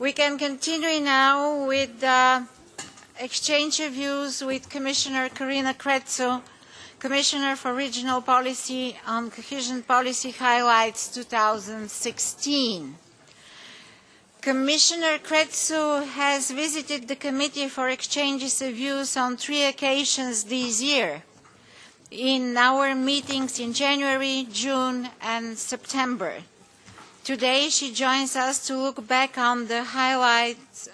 We can continue now with the exchange of views with Commissioner Corina Creţu, Commissioner for Regional Policy on Cohesion Policy Highlights 2016. Commissioner Creţu has visited the Committee for Exchanges of Views on 3 occasions this year, in our meetings in January, June and September. Today she joins us to look back on the highlights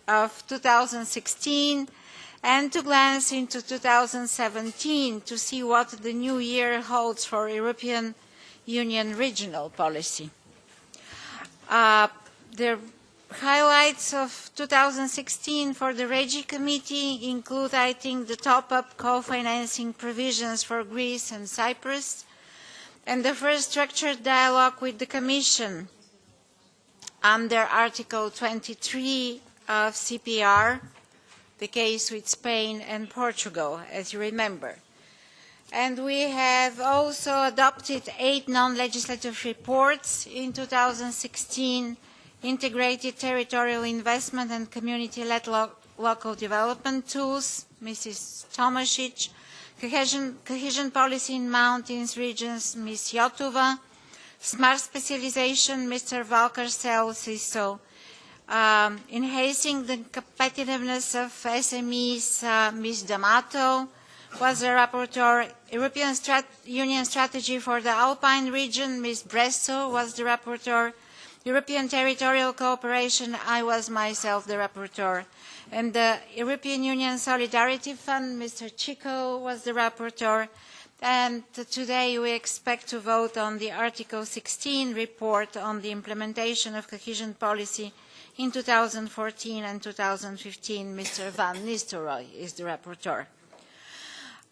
of 2016 and to glance into 2017 to see what the new year holds for European Union regional policy. The highlights of 2016 for the REGI Committee include, I think, the top-up co-financing provisions for Greece and Cyprus, and the first structured dialogue with the Commission under Article 23 of CPR, the case with Spain and Portugal, as you remember. And we have also adopted 8 non-legislative reports in 2016, integrated territorial investment and community-led local development tools, Mrs. Tomasic, cohesion policy in mountains regions, Ms. Jotova, smart specialization, Mr. Valcarcel Siso, enhancing the competitiveness of SMEs, Ms. D'Amato was the rapporteur, European Union strategy for the Alpine region, Ms. Bresso was the rapporteur, European territorial cooperation, I was myself the rapporteur, and the European Union Solidarity Fund, Mr. Chico was the rapporteur, and today we expect to vote on the Article 16 report on the implementation of cohesion policy in 2014 and 2015. Mr. Van Nistelrooy is the rapporteur.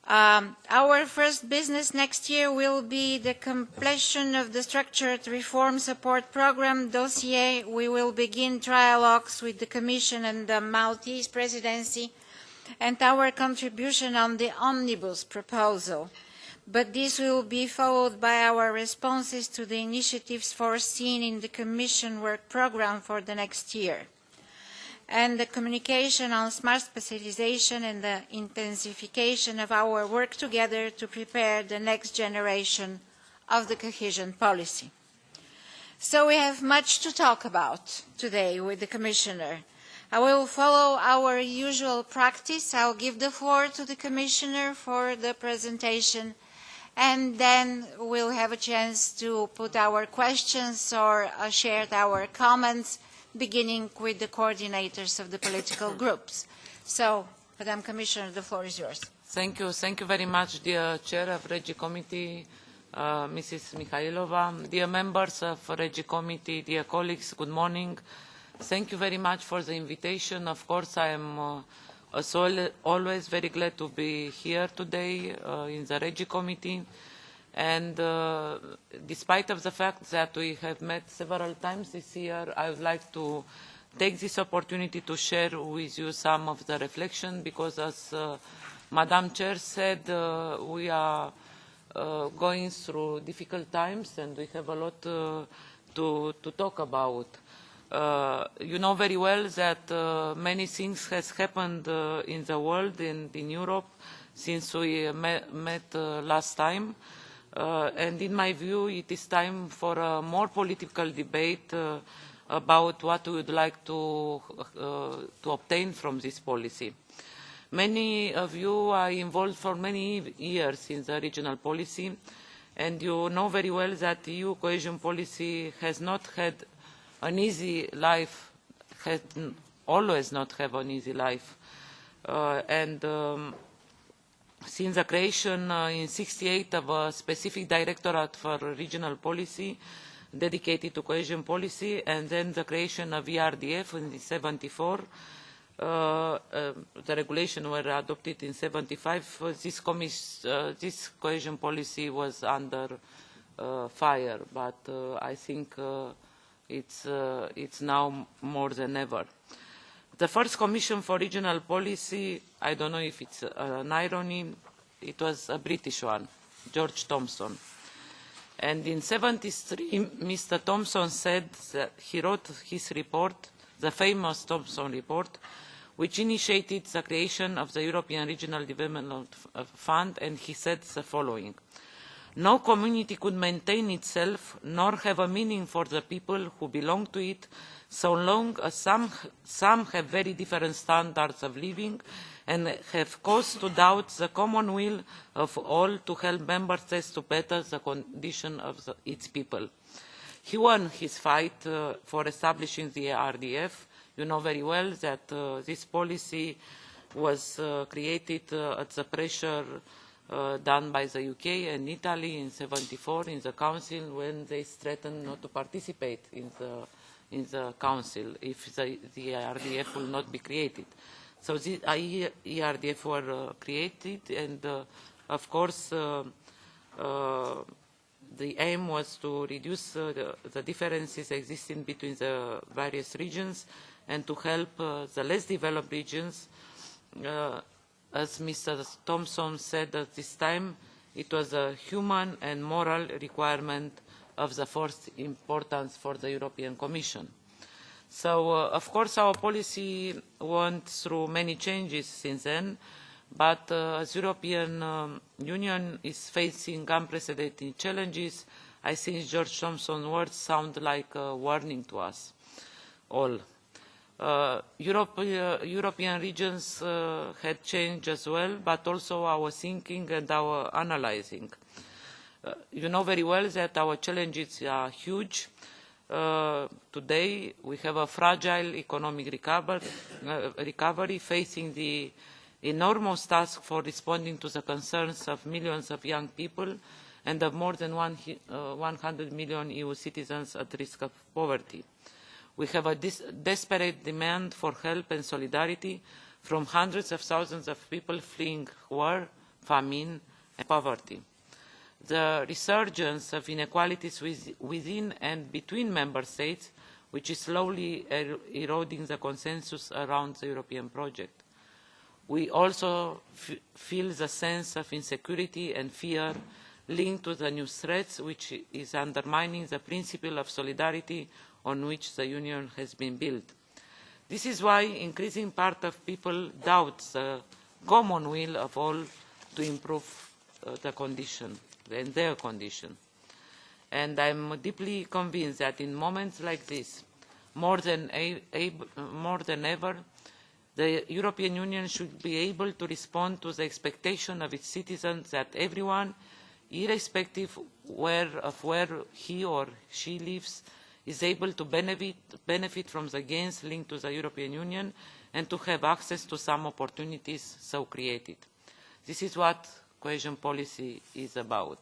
Our first business next year will be the completion of the structured reform support program dossier. We will begin trialogues with the Commission and the Maltese presidency and our contribution on the omnibus proposal. But this will be followed by our responses to the initiatives foreseen in the Commission work program for the next year, and the communication on smart specialization and the intensification of our work together to prepare the next generation of the cohesion policy. So we have much to talk about today with the Commissioner. I will follow our usual practice. I'll give the floor to the Commissioner for the presentation, and then we'll have a chance to put our questions or share our comments, beginning with the coordinators of the political groups. So, Madam Commissioner, the floor is yours. Thank you. Thank you very much, dear Chair of REGI Committee, Mrs. Mikhailova, dear members of REGI Committee, dear colleagues, good morning. Thank you very much for the invitation. Of course, I am always very glad to be here today in the REGI Committee. And despite of the fact that we have met several times this year, I would like to take this opportunity to share with you some of the reflection, because as Madam Chair said, we are going through difficult times and we have a lot to talk about. You know very well that many things has happened in the world and in Europe since we met last time. And in my view, it is time for a more political debate about what we would like to obtain from this policy. Many of you are involved for many years in the regional policy, and you know very well that EU cohesion policy has not had an easy life, has always not have an easy life. Since the creation in '68 of a specific directorate for regional policy dedicated to cohesion policy, and then the creation of ERDF in '74, the regulation were adopted in '75, this cohesion policy was under fire, but I think it's now more than ever. The first Commission for Regional Policy, I don't know if it's an irony, it was a British one, George Thompson. And in 1973, Mr. Thompson said that he wrote his report, the famous Thompson report, which initiated the creation of the European Regional Development Fund, and he said the following: "No community could maintain itself nor have a meaning for the people who belong to it so long as some have very different standards of living and have cause to doubt the common will of all to help member states to better the condition of its people." He won his fight for establishing the RDF. You know very well that this policy was created at the pressure done by the UK and Italy in 1974 in the Council, when they threatened not to participate in the Council if the RDF will not be created. So the ERDF were created, and of course the aim was to reduce the differences existing between the various regions and to help the less developed regions. As Mr. Thompson said at this time, it was a human and moral requirement of the first importance for the European Commission. So, of course, our policy went through many changes since then, but as European Union is facing unprecedented challenges, I think George Thompson's words sound like a warning to us all. European regions had changed as well, but also our thinking and our analysing. You know very well that our challenges are huge. Today we have a fragile economic recovery facing the enormous task for responding to the concerns of millions of young people and of more than 100 million EU citizens at risk of poverty. We have a desperate demand for help and solidarity from hundreds of thousands of people fleeing war, famine and poverty. The resurgence of inequalities within and between member states, which is slowly eroding the consensus around the European project. We also feel the sense of insecurity and fear linked to the new threats, which is undermining the principle of solidarity on which the Union has been built. This is why increasing part of people doubt the common will of all to improve the condition and their condition. And I'm deeply convinced that in moments like this, more than ever, the European Union should be able to respond to the expectation of its citizens that everyone, irrespective of where he or she lives, is able to benefit from the gains linked to the European Union and to have access to some opportunities so created. This is what cohesion policy is about.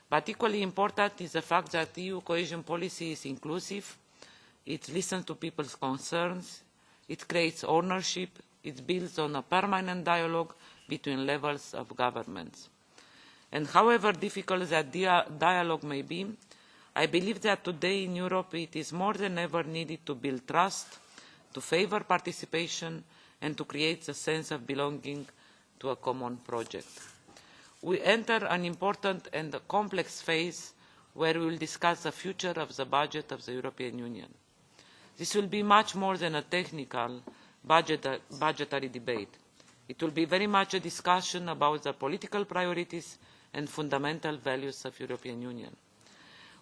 But equally important is the fact that EU cohesion policy is inclusive, it listens to people's concerns, it creates ownership, it builds on a permanent dialogue between levels of governments. And however difficult that dialogue may be, I believe that today in Europe it is more than ever needed to build trust, to favour participation and to create a sense of belonging to a common project. We enter an important and complex phase where we will discuss the future of the budget of the European Union. This will be much more than a technical budgetary debate. It will be very much a discussion about the political priorities and fundamental values of the European Union.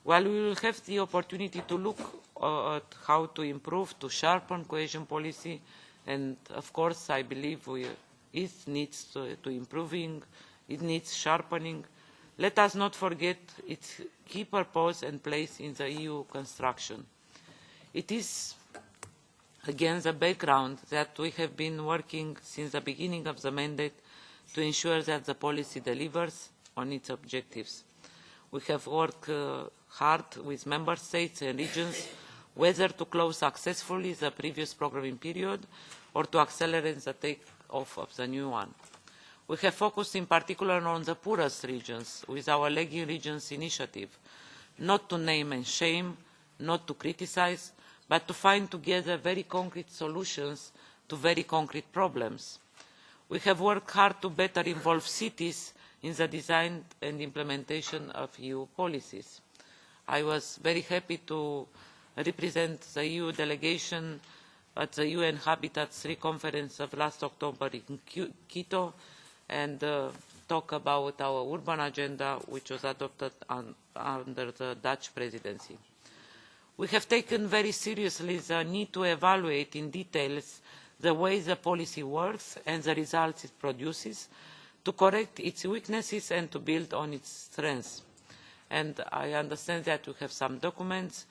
While we will have the opportunity to look at how to improve, to sharpen cohesion policy, and of course I believe it needs to improving, it needs sharpening, let us not forget its key purpose and place in the EU construction. It is against the background that we have been working since the beginning of the mandate to ensure that the policy delivers on its objectives. We have worked hard with member states and regions whether to close successfully the previous programming period or to accelerate the take-off of the new one. We have focused in particular on the poorest regions with our REGI Regions initiative, not to name and shame, not to criticise, but to find together very concrete solutions to very concrete problems. We have worked hard to better involve cities in the design and implementation of EU policies. I was very happy to represent the EU delegation at the UN Habitat 3 conference of last October in Quito and talk about our urban agenda, which was adopted under the Dutch presidency. We have taken very seriously the need to evaluate in detail the way the policy works and the results it produces, to correct its weaknesses and to build on its strengths. And I understand that you have some documents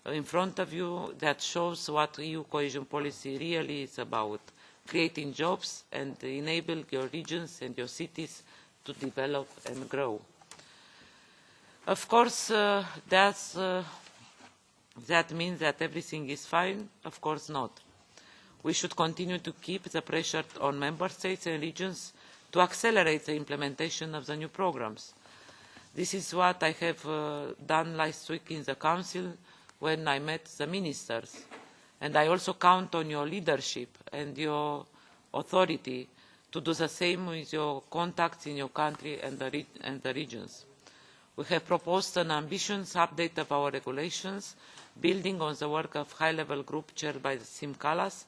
in front of you that shows what EU cohesion policy really is about, creating jobs and enable your regions and your cities to develop and grow. Of course, that means that everything is fine? Of course not. We should continue to keep the pressure on member states and regions to accelerate the implementation of the new programmes. This is what I have done last week in the Council when I met the ministers. And I also count on your leadership and your authority to do the same with your contacts in your country and the regions. We have proposed an ambitious update of our regulations, building on the work of high-level group chaired by Sim Kallas,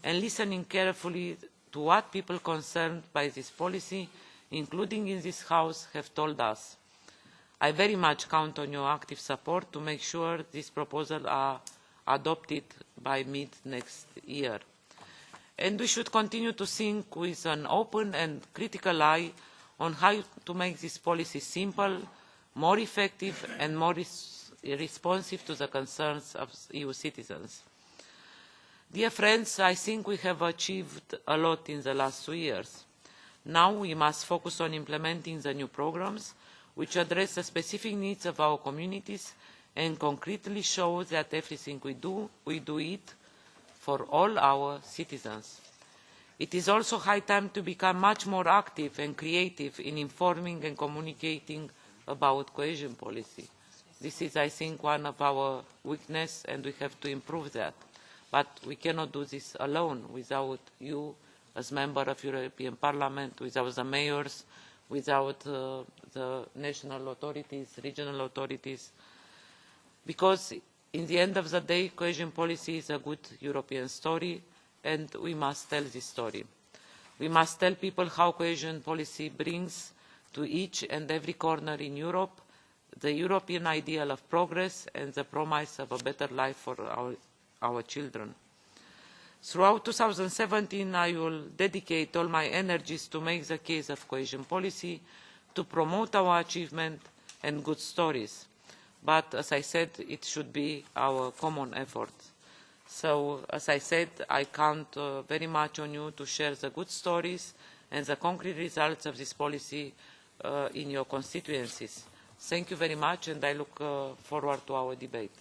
and listening carefully to what people concerned by this policy, including in this House, have told us. I very much count on your active support to make sure these proposals are adopted by mid-next year. And we should continue to think with an open and critical eye on how to make this policy simple, more effective and more responsive to the concerns of EU citizens. Dear friends, I think we have achieved a lot in the last 2 years. Now we must focus on implementing the new programmes, which address the specific needs of our communities and concretely show that everything we do it for all our citizens. It is also high time to become much more active and creative in informing and communicating about cohesion policy. This is, I think, one of our weaknesses, and we have to improve that. But we cannot do this alone without you as member of European Parliament, without the mayors, without the national authorities, regional authorities. Because in the end of the day, cohesion policy is a good European story, and we must tell this story. We must tell people how cohesion policy brings to each and every corner in Europe the European ideal of progress and the promise of a better life for our children. Throughout 2017, I will dedicate all my energies to make the case of cohesion policy, to promote our achievement and good stories. But, as I said, it should be our common effort. So, as I said, I count very much on you to share the good stories and the concrete results of this policy in your constituencies. Thank you very much, and I look forward to our debate.